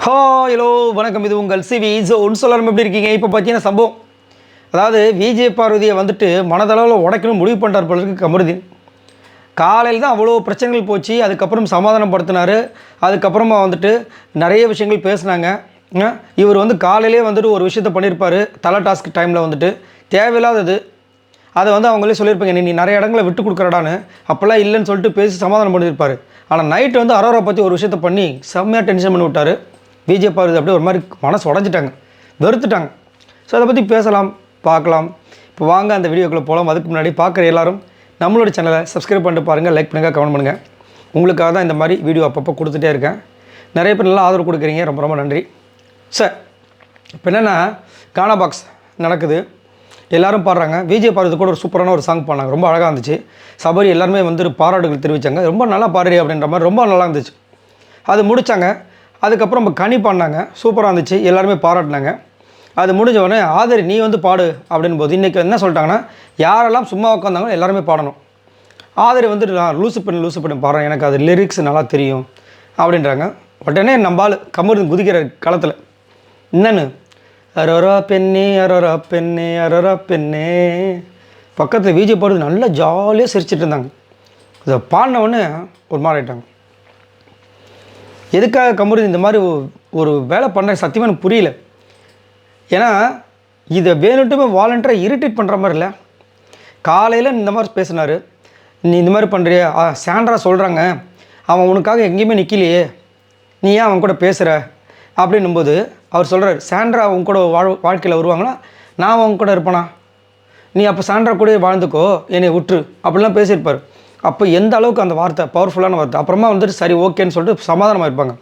Hello வணக்கம். இது உங்கள் சிவி ஒன்று சொல்லணும். எப்படி இருக்கீங்க? இப்போ பார்த்தீங்கன்னா சம்பவம், அதாவது விஜய் பார்வதியை வந்துட்டு மனதளவில் உடைக்கணும் முடிவு பண்ணுறார் போல இருக்கு கமருதீன். காலையில் தான் அவ்வளோ பிரச்சனைகள் போச்சு. அதுக்கப்புறம் சமாதானப்படுத்தினார். அதுக்கப்புறமா வந்துட்டு நிறைய விஷயங்கள் பேசினாங்க. இவர் வந்து காலையிலே வந்துட்டு ஒரு விஷயத்த பண்ணியிருப்பார். தலை டாஸ்க் டைமில் வந்துட்டு தேவையில்லாதது அதை வந்து அவங்களே சொல்லியிருப்பாங்க, நீ நிறைய இடங்களை விட்டு கொடுக்குறடான்னு. அப்போல்லாம் இல்லைன்னு சொல்லிட்டு பேசி சமாதானம் பண்ணியிருப்பார். ஆனால் நைட்டு வந்து அரோரா பற்றி ஒரு விஷயத்த பண்ணி செம்மையாக டென்ஷன் பண்ணி விட்டார். விஜய் பார்வதி அப்படியே ஒரு மாதிரி மனசு உடஞ்சிட்டாங்க, வெறுத்துட்டாங்க. ஸோ அதை பற்றி பேசலாம், பார்க்கலாம். இப்போ வாங்க அந்த வீடியோக்குள்ளே போகலாம். அதுக்கு முன்னாடி பார்க்குற எல்லாரும் நம்மளோட சேனலை சப்ஸ்கிரைப் பண்ணிட்டு பாருங்கள், லைக் பண்ணுங்கள், கமெண்ட் பண்ணுங்கள். உங்களுக்காக தான் இந்த மாதிரி வீடியோ அப்பப்போ கொடுத்துட்டே இருக்கேன். நிறைய பேர் நல்லா ஆதரவு கொடுக்குறீங்க, ரொம்ப ரொம்ப நன்றி சார். இப்போ என்னென்னா கானா பாக்ஸ் நடக்குது, எல்லோரும் பாடுறாங்க. விஜய் பார்வதி கூட ஒரு சூப்பரான ஒரு சாங் பாடினாங்க, ரொம்ப அழகாக இருந்துச்சு. சபரி எல்லாருமே வந்து பாராட்டுகள் தெரிவித்தாங்க, ரொம்ப நல்லா பாடுறீ அப்படின்ற மாதிரி, ரொம்ப நல்லா இருந்துச்சு. அது முடித்தாங்க. அதுக்கப்புறம் நம்ம கனி பாடினாங்க, சூப்பராக இருந்துச்சு, எல்லாருமே பாராட்டினாங்க. அது முடிஞ்ச உடனே ஆதரி நீ வந்து பாடு அப்படின் போது இன்றைக்கி என்ன சொல்லிட்டாங்கன்னா, யாரெல்லாம் சும்மா உட்காந்தாங்களோ எல்லாருமே பாடணும். ஆதரி வந்துட்டு நான் லூசு பண்ணி பாடுறேன், எனக்கு அது லிரிக்ஸ் நல்லா தெரியும் அப்படின்றாங்க. உடனே நம்பால் கமருதீன் குதிக்கிற காலத்தில் என்னன்னு அரரா பெண்ணே அரரா பெண்ணே அரரா பெண்ணே. பக்கத்தில் விஜய் பார்வதி நல்லா ஜாலியாக சிரிச்சிட்டு இருந்தாங்க. அதை பாடினவுடனே ஒரு மாதிரி ஆகிட்டாங்க. எதுக்காக கமருதீன் இந்த மாதிரி ஒரு வேலை பண்ணுற சத்தியமாக எனக்கு புரியல. ஏன்னா இதை வேணுட்டுமே வாலண்டராக இரிட்டேட் பண்ணுற மாதிரி இல்லை. காலையில் இந்த மாதிரி பேசினார், நீ இந்த மாதிரி பண்ணுறியா, சாண்ட்ரா சொல்கிறாங்க அவன் உனக்காக எங்கேயுமே நிற்கலையே, நீ ஏன் அவன் கூட பேசுகிற அப்படின்னும்போது அவர் சொல்கிறார், சாண்ட்ரா அவங்க கூட வாழ்க்கையில் வருவாங்களா, நான் அவங்க கூட இருப்பேனா, நீ அப்போ சாண்ட்ரா கூட வாழ்ந்துக்கோ, என்னை விட்டுரு அப்படிலாம் பேசியிருப்பார். அப்போ எந்த அளவுக்கு அந்த வார்த்தை பவர்ஃபுல்லான வார்த்தை. அப்புறமா வந்துட்டு சரி ஓகேன்னு சொல்லிட்டு சமாதானமாக இருப்பாங்க.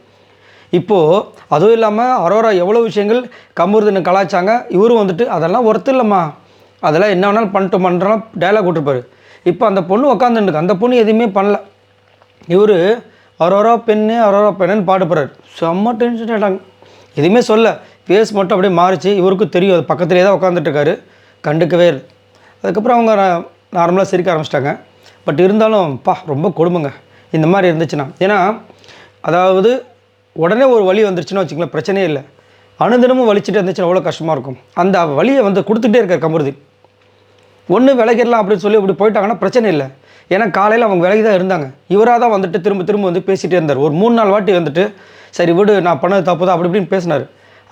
இப்போது அதுவும் இல்லாமல் அரோரா எவ்வளோ விஷயங்கள் கமருதீனை கலாய்ச்சாங்க. இவரும் வந்துட்டு அதெல்லாம் ஒர்த்து இல்லைம்மா, அதெல்லாம் என்ன வேணாலும் பண்ணிட்டோம்ன்றலாம் டைலாக் விட்டுருப்பார். இப்போ அந்த பொண்ணு உட்காந்துருக்கு, அந்த பொண்ணு எதுவுமே பண்ணல. இவர் அரோரா பெண்ணுன்னு பாட்டு போகிறார். செம்ம டென்ஷன் ஆகிட்டாங்க. எதுவுமே சொல்ல, ஃபேஸ் மட்டும் அப்படியே மாறிச்சு. இவருக்கும் தெரியும், அது பக்கத்துலேயே தான் உட்காந்துட்டுருக்காரு, கண்டுக்கவே இல்லை. அதுக்கப்புறம் அவங்க நார்மலாக சிரிக்க ஆரம்பிச்சிட்டாங்க. பட் இருந்தாலும் ரொம்ப கொடுமைங்க இந்த மாதிரி இருந்துச்சுன்னா. ஏன்னா அதாவது உடனே ஒரு வலி வந்துருச்சுன்னா வச்சுங்களேன், பிரச்சனையே இல்லை. அனுதினமும் வலிச்சுட்டு இருந்துச்சுன்னா அவ்வளோ கஷ்டமாக இருக்கும். அந்த வலியை வந்து கொடுத்துட்டே இருக்கார் கமருதீன். ஒன்று விலகிடலாம் அப்படின்னு சொல்லி அப்படி போயிட்டாங்கன்னா பிரச்சனை இல்லை. ஏன்னா காலையில் அவங்க விலகி தான் இருந்தாங்க. இவராக தான் வந்துட்டு திரும்ப வந்து பேசிகிட்டே இருந்தார். ஒரு 3-4 வாட்டி வந்துட்டு சரி விடு, நான் பண்ணது தப்பு தான் அப்படி இப்படின்னு பேசினார்.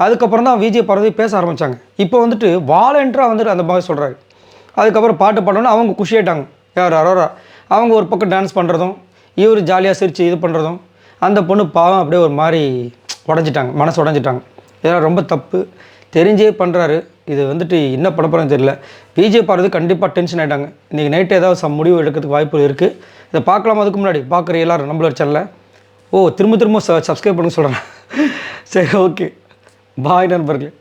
அதுக்கப்புறம் தான் விஜய் பார்வதி பேச ஆரம்பித்தாங்க. இப்போ வந்துட்டு வாலண்டராக வந்துட்டு அந்த மாதிரி சொல்கிறாரு. அதுக்கப்புறம் பாட்டு பாடணுன்னு அவங்க குஷியாயிட்டாங்க. யார் அரோரா, அவங்க ஒரு பக்கம் டான்ஸ் பண்ணுறதும் இவர் ஜாலியாக சிரித்து இது பண்ணுறதும், அந்த பொண்ணு பாவம் அப்படியே ஒரு மாதிரி உடஞ்சிட்டாங்க, மனசு உடஞ்சிட்டாங்க. இதெல்லாம் ரொம்ப தப்பு, தெரிஞ்சே பண்ணுறாரு. இது வந்துட்டு என்ன பண்ண போகிறேன்னு தெரியல. விஜய் பார்வதி கண்டிப்பாக டென்ஷன் ஆகிட்டாங்க. இன்றைக்கி நைட்டு ஏதாவது முடிவு எடுக்கிறதுக்கு வாய்ப்பு இருக்குது. இதை பார்க்கலாம். அதுக்கு முன்னாடி பார்க்குற எல்லோரும் நம்மளோட சேனலை திரும்ப சப்ஸ்கிரைப் பண்ண சொல்கிறேன். சரி, ஓகே, பாய் நண்பர்களே.